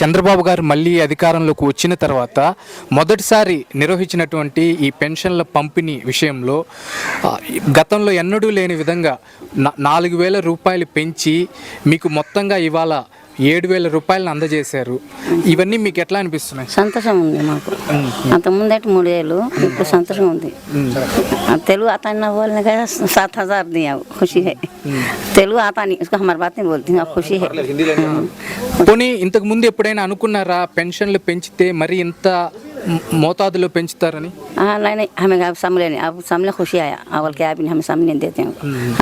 చంద్రబాబు గారు మళ్ళీ అధికారంలోకి వచ్చిన తర్వాత మొదటిసారి నిర్వహించినటువంటి ఈ పెన్షన్ల పంపిణీ విషయంలో గతంలో ఎన్నడూ లేని విధంగా 4,000 రూపాయలు పెంచి మీకు మొత్తంగా ఇవాళ 7,000 రూపాయలను అందజేశారు. ఇవన్నీ మీకు ఎట్లా అనిపిస్తున్నాయి? సంతోషం ఉంది మాకు. అంత ముందట 3,000, ఇప్పుడు సంతోషం ఉంది. तेलुगु आता ना बोलने का 7,000 दिया, खुशी है. तेलुगु आता नहीं, उसको हमारी बात नहीं बोलती, अब खुशी है. పోనీ ఇంతకు ముందు ఎప్పుడైనా అనుకున్నారా పెన్షన్లు పెంచితే మరి ఇంత మోతాదులో పెంచుతారని? नहीं नहीं, हमें अब सामने नहीं, अब सामने खुशी आया. अवल के आप हमें सामने देते हैं,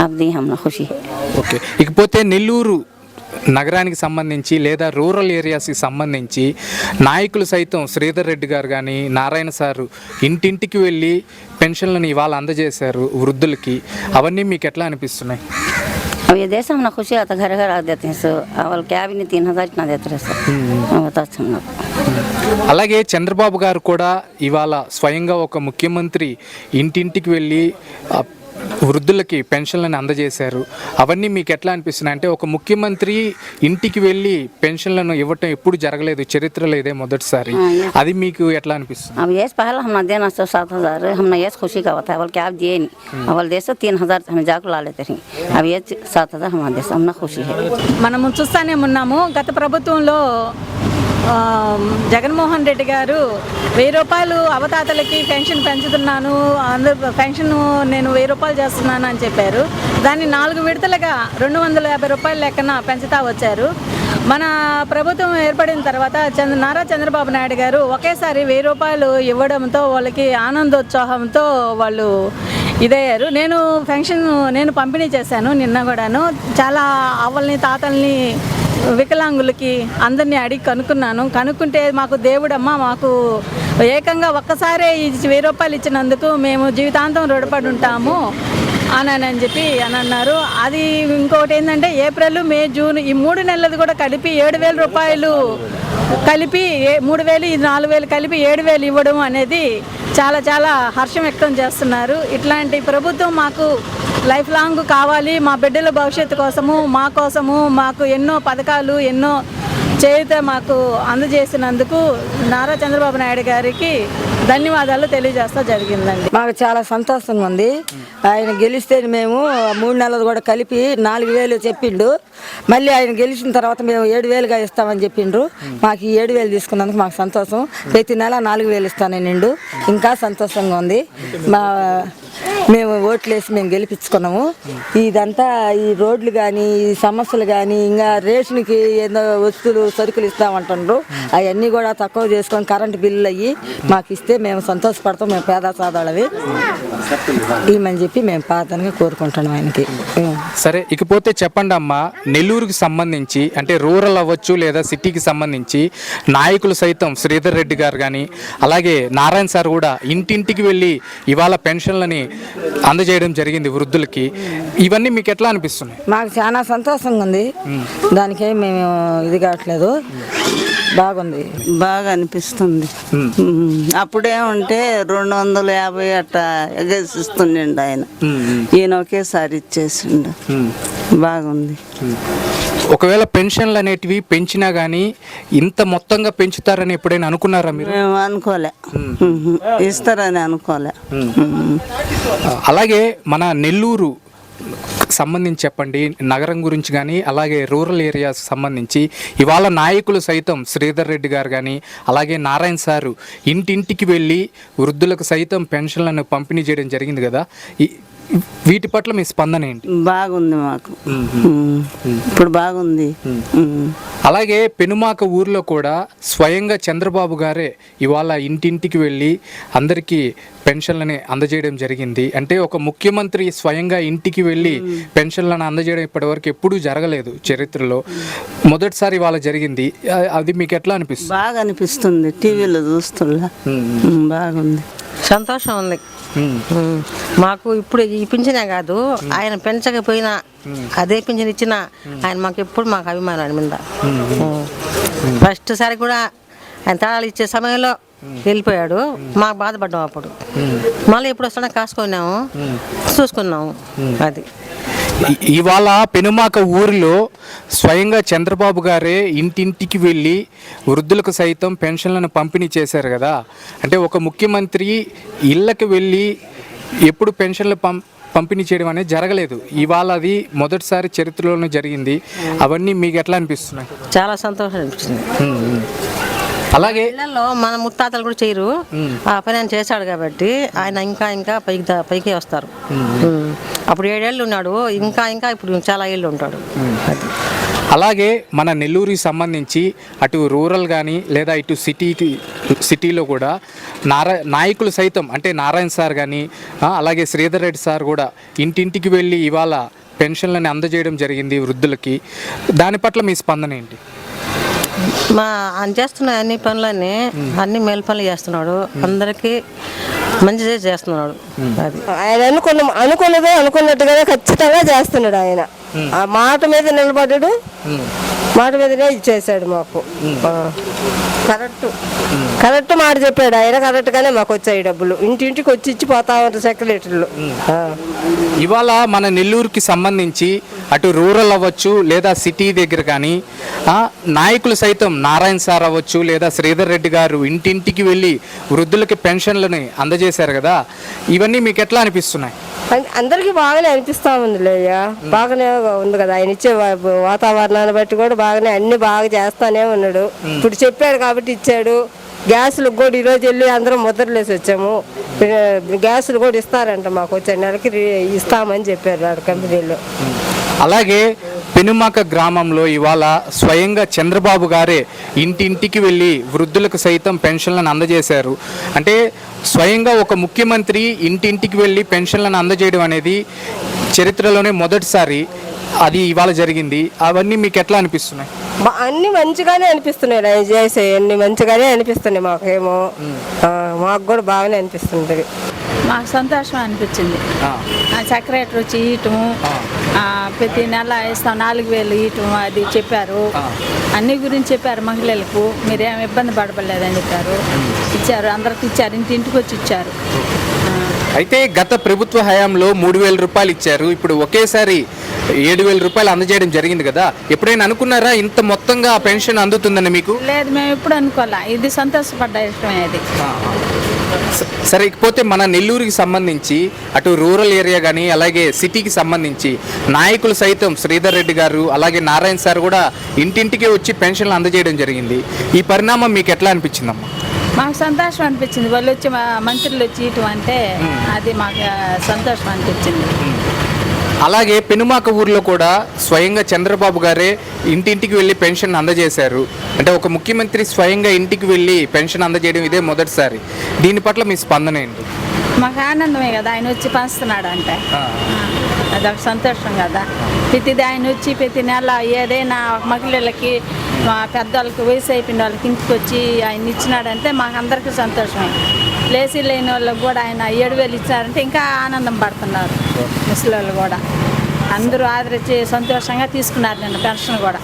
आप दी हम खुशी है. ఓకే, ఇకపోతే నెల్లూరు నగరానికి సంబంధించి లేదా రూరల్ ఏరియాస్కి సంబంధించి నాయకులు సైతం శ్రీధర్ రెడ్డి గారు కానీ నారాయణ సారు ఇంటింటికి వెళ్ళి పెన్షన్లను ఇవాళ అందజేశారు వృద్ధులకి. అవన్నీ మీకు ఎట్లా అనిపిస్తున్నాయి? अब ये देश हम ना खुशी आता, घर घर आ देते हैं. सो अवल क्या भी नहीं 3,000 इतना देते रहे सर. बताते हम लोग. అలాగే చంద్రబాబు గారు కూడా ఇవాళ స్వయంగా ఒక ముఖ్యమంత్రి ఇంటింటికి వెళ్ళి వృద్ధులకి పెన్షన్లను అందజేశారు. అవన్నీ మీకు ఎట్లా అనిపిస్తున్నాయి? అంటే ఒక ముఖ్యమంత్రి ఇంటికి వెళ్ళి పెన్షన్లను ఇవ్వటం ఎప్పుడు జరగలేదు, చరిత్రలో ఇదే మొదటిసారి. అది మీకు ఎట్లా అనిపిస్తుంది? अब ये पहले हम ना देना 7,000, हमने ये खुशी का होता है. अवल क्या आप दिए नहीं, अवल देश 3,000 हमें जाकर ला लेते हैं. अब ये 7,000 हमारे देश हमने खुशी है. మనము చూస్తానే ఉన్నాము. గత ప్రభుత్వంలో జగన్మోహన్ రెడ్డి గారు 1,000 రూపాయలు అవతాతలకి పెన్షన్ పెంచుతున్నాను, పెన్షన్ నేను 1,000 రూపాయలు చేస్తున్నాను అని చెప్పారు. దాన్ని 4 విడతలుగా 250 రూపాయల లెక్కన పెంచుతా వచ్చారు. మన ప్రభుత్వం ఏర్పడిన తర్వాత నారా చంద్రబాబు నాయుడు గారు ఒకేసారి 1,000 రూపాయలు ఇవ్వడంతో వాళ్ళకి ఆనందోత్సాహంతో వాళ్ళు ఇదయ్యారు. నేను పంపిణీ చేశాను నిన్న కూడాను. చాలా అవ్వల్ని తాతల్ని వికలాంగులకి అందరినీ అడిగి కనుక్కుంటే మాకు దేవుడమ్మ మాకు ఏకంగా ఒక్కసారే 1,000 రూపాయలు ఇచ్చినందుకు మేము జీవితాంతం రుణపడి ఉంటాము అని చెప్పి అన్నారు. అది ఇంకొకటి ఏంటంటే ఏప్రిల్, మే, జూన్ ఈ 3 నెలలు కూడా కలిపి 7,000 రూపాయలు కలిపి 3,000 ఇది 4,000 కలిపి 7,000 ఇవ్వడం అనేది చాలా చాలా హర్షం వ్యక్తం చేస్తున్నారు. ఇట్లాంటి ప్రభుత్వం మాకు లైఫ్ లాంగ్ కావాలి. మా బిడ్డల భవిష్యత్తు కోసము మాకు ఎన్నో పథకాలు ఎన్నో చేత మాకు అందజేసినందుకు నారా చంద్రబాబు నాయుడు గారికి ధన్యవాదాలు తెలియజేస్తా జరిగిందండి. మాకు చాలా సంతోషంగా ఉంది. ఆయన గెలిస్తే మేము 3 నెలలు కూడా కలిపి 4,000 చెప్పిండు. మళ్ళీ ఆయన గెలిచిన తర్వాత మేము 7,000గా ఇస్తామని చెప్పిండ్రు. మాకు 7,000 తీసుకున్నందుకు మాకు సంతోషం. ప్రతి నెల 4,000 ఇస్తానండి. ఇంకా సంతోషంగా ఉంది. మేము ఓట్లేసి మేము గెలిపించుకున్నాము. ఇదంతా ఈ రోడ్లు కానీ ఈ సమస్యలు కానీ ఇంకా రేషన్కి ఏదో వస్తువులు సరుకులు ఇస్తామంటుండ్రు. అవన్నీ కూడా తక్కువ చేసుకొని కరెంటు బిల్లులు అయ్యి మాకు ఇస్తే మేము సంతోషపడతాం. మేము పేద సాధాళ్ళవి ఇమని చెప్పి మేము ప్రార్థనగా కోరుకుంటున్నాం ఆయనకి. సరే, ఇకపోతే చెప్పండి అమ్మా, నెల్లూరుకి సంబంధించి అంటే రూరల్ అవ్వచ్చు లేదా సిటీకి సంబంధించి నాయకులు సైతం శ్రీధర్ రెడ్డి గారు కానీ అలాగే నారాయణ సార్ కూడా ఇంటింటికి వెళ్ళి ఇవాళ పెన్షన్లని అందజేయడం జరిగింది వృద్ధులకి. ఇవన్నీ మీకు ఎట్లా అనిపిస్తున్నాయి? మాకు చాలా సంతోషంగా ఉంది. దానికేం మేము ఇది కావట్లేదు, బాగుంది, బాగా అనిపిస్తుంది. అప్పుడే ఉంటే 250 అట్టా ఎగేసిస్తుండండి ఆయన. ఈయన ఒకేసారి ఇచ్చేసిండు. బాగుంది. ఒకవేళ పెన్షన్లు అనేటివి పెంచినా కానీ ఇంత మొత్తంగా పెంచుతారని ఎప్పుడైనా అనుకున్నారా మీరు? మేము అనుకోలే, ఇస్తారని అనుకోలే. అలాగే మన నెల్లూరు సంబంధించి చెప్పండి, నగరం గురించి కానీ అలాగే రూరల్ ఏరియాస్ సంబంధించి ఇవాళ నాయకులు సైతం శ్రీధర్ రెడ్డి గారు కానీ అలాగే నారాయణ సారు ఇంటింటికి వెళ్ళి వృద్ధులకు సైతం పెన్షన్లను పంపిణీ చేయడం జరిగింది కదా. వీటి పట్ల మీ స్పందన ఏంటి? బాగుంది మాకు, ఇప్పుడు బాగుంది. అలాగే పెనుమాక ఊర్లో కూడా స్వయంగా చంద్రబాబు గారే ఇవాళ ఇంటింటికి వెళ్ళి అందరికీ పెన్షన్లని అందజేయడం జరిగింది. అంటే ఒక ముఖ్యమంత్రి స్వయంగా ఇంటికి వెళ్ళి పెన్షన్లను అందజేయడం ఇప్పటివరకు ఎప్పుడూ జరగలేదు చరిత్రలో. మొదటిసారి ఇవాళ జరిగింది. అది మీకు ఎట్లా అనిపిస్తుంది? బాగా అనిపిస్తుంది. టీవీలో చూస్తున్నా బాగుంది, సంతోషం ఉంది మాకు. ఇప్పుడు ఈ పింఛనే కాదు, ఆయన పెంచకపోయినా అదే పింఛన్ ఇచ్చినా ఆయన మాకు అభిమానం ఆయన మీద. ఫస్ట్ సారి కూడా ఆయన తాళాలు ఇచ్చే సమయంలో వెళ్ళిపోయాడు, మాకు బాధపడ్డాం. అప్పుడు మళ్ళీ ఎప్పుడు వస్తాడో కాసుకున్నాము, చూసుకున్నాము. అది ఇవాళ పెనుమాక ఊరిలో స్వయంగా చంద్రబాబు గారే ఇంటింటికి వెళ్ళి వృద్ధులకు సైతం పెన్షన్లను పంపిణీ చేశారు కదా. అంటే ఒక ముఖ్యమంత్రి ఇళ్ళకి వెళ్ళి ఎప్పుడు పెన్షన్లు పంపిణీ చేయడం అనేది జరగలేదు. ఇవాళ అది మొదటిసారి చరిత్రలోనే జరిగింది. అవన్నీ మీకు ఎట్లా అనిపిస్తున్నాయి? చాలా సంతోషం అనిపించింది. అలాగే ఇళ్లలో మన ముత్తాతలు కూడా చేయరు, ఆ పని ఆయన చేశాడు కాబట్టి ఆయన ఇంకా ఇంకా పైకి వస్తారు. అప్పుడు 7 ఏళ్ళు ఉన్నాడు, ఇంకా ఇప్పుడు చాలా ఏళ్ళు ఉంటాడు. అలాగే మన నెల్లూరుకి సంబంధించి అటు రూరల్ కానీ లేదా ఇటు సిటీలో కూడా నాయకులు సైతం అంటే నారాయణ సార్ కానీ అలాగే శ్రీధర్ రెడ్డి సార్ కూడా ఇంటింటికి వెళ్ళి ఇవాళ పెన్షన్లని అందజేయడం జరిగింది వృద్ధులకి. దాని పట్ల మీ స్పందన ఏంటి? ఆయన చేస్తున్న అన్ని పనులన్నీ అన్ని మేలు పనులు చేస్తున్నాడు, అందరికీ మంచి చేస్తున్నాడు. అది ఆయన అనుకున్నదే అనుకున్నట్టుగానే ఖచ్చితంగా చేస్తున్నాడు. ఆయన ఆ మాట మీద నిలబడ్డాడు, మాట మీదనే ఇచ్చేసాడు మాకు. కరెక్ట్ మాట చెప్పాడు ఆయన, కరెక్ట్గానే మాకు వచ్చాయి డబ్బులు. ఇంటింటికి వచ్చి ఇచ్చి పోతా ఉంటారు సెక్రటరీలు. ఇవాళ మన నెల్లూరుకి సంబంధించి అటు రూరల్ అవ్వచ్చు లేదా సిటీ దగ్గర కానీ నాయకులు సైతం నారాయణ సార్ అవ్వచ్చు లేదా శ్రీధర్ రెడ్డి గారు ఇంటింటికి వెళ్ళి వృద్ధులకి పెన్షన్లని అందజేశారు కదా. ఇవన్నీ మీకు ఎట్లా అనిపిస్తున్నాయి? అందరికీ బాగానే అనిపిస్తా ఉందిలే అయ్యా, బాగానే ఉంది కదా. ఆయన ఇచ్చే వాతావరణాన్ని బట్టి కూడా బాగానే అన్ని బాగా చేస్తానే ఉన్నాడు. ఇప్పుడు చెప్పాడు కాబట్టి ఇచ్చాడు. గ్యాసులకు కూడా ఈరోజు వెళ్ళి అందరం ముద్రలేసి వచ్చాము. గ్యాసులు కూడా ఇస్తారంట, మాకు వచ్చే నెలకి ఇస్తామని చెప్పారు కంపెనీలో. అలాగే పెనుమాక గ్రామంలో ఇవాళ స్వయంగా చంద్రబాబు గారే ఇంటింటికి వెళ్ళి వృద్ధులకు సైతం పెన్షన్లను అందజేశారు. అంటే స్వయంగా ఒక ముఖ్యమంత్రి ఇంటింటికి వెళ్ళి పెన్షన్లను అందజేయడం అనేది చరిత్రలోనే మొదటిసారి అది ఇవాళ జరిగింది. అవన్నీ మీకు ఎట్లా అనిపిస్తున్నాయి? అన్ని మంచిగానే అనిపిస్తున్నాయి, ఆయన చేసే అన్ని మంచిగానే అనిపిస్తున్నాయి. మాకేమో మాకు కూడా బాగానే అనిపిస్తుంది. మాకు సంతోషం అనిపించింది. సెక్రటరీ వచ్చి ఇయటము, ప్రతి నెల ఇస్తాం 4000 ఇయటం అది చెప్పారు. అన్ని గురించి చెప్పారు. మహిళలకు మీరేం ఇబ్బంది పడలేదని చెప్పారు. ఇచ్చారు, అందరికి ఇచ్చారు, ఇంటింటికి వచ్చి ఇచ్చారు. అయితే గత ప్రభుత్వ హయాంలో 3000 రూపాయలు ఇచ్చారు, ఇప్పుడు ఒకేసారి 7000 రూపాయలు అందజేయడం జరిగింది కదా. ఎప్పుడైనా అనుకున్నారా ఇంత మొత్తంగా పెన్షన్ అందుతుందని మీకు? లేదు, మేము ఎప్పుడు అనుకోలే. ఇది సంతోషపడ్డ విషయం అది. సరే, ఇకపోతే మన నెల్లూరుకి సంబంధించి అటు రూరల్ ఏరియా కానీ అలాగే సిటీకి సంబంధించి నాయకులు సైతం శ్రీధర్ రెడ్డి గారు అలాగే నారాయణ సార్ కూడా ఇంటింటికి వచ్చి పెన్షన్లు అందజేయడం జరిగింది. ఈ పరిణామం మీకు ఎట్లా అనిపించిందమ్మా? మాకు సంతోషం అనిపించింది. వాళ్ళు వచ్చి మంత్రులు వచ్చి ఇటు అంటే అది మాకు సంతోషం అనిపించింది. అలాగే పెనుమాక ఊర్లో కూడా స్వయంగా చంద్రబాబు గారే ఇంటింటికి వెళ్ళి పెన్షన్ అందజేశారు. అంటే ఒక ముఖ్యమంత్రి స్వయంగా ఇంటికి వెళ్ళి పెన్షన్ అందజేయడం ఇదే మొదటిసారి. దీని పట్ల మీ స్పందన ఏంటి? మాకు ఆనందమే కదా, ఆయన వచ్చి పంచుతున్నాడు అంటే అదొక సంతోషం కదా. ప్రతిది ఆయన వచ్చి ప్రతి నెల ఏదైనా మహిళలకి పెద్దవాళ్ళకి వయసు అయిపోయిన వాళ్ళకి ఇంటికి వచ్చి ఆయన ఇచ్చినాడంటే మాకు అందరికీ సంతోషమే. లేచి లేని వాళ్ళకి కూడా ఆయన 7000 ఇచ్చారంటే ఇంకా ఆనందం పడుతున్నారు. ముసలి వాళ్ళు కూడా అందరూ ఆదరించి సంతోషంగా తీసుకున్నారు నిన్న పెన్షన్ కూడా.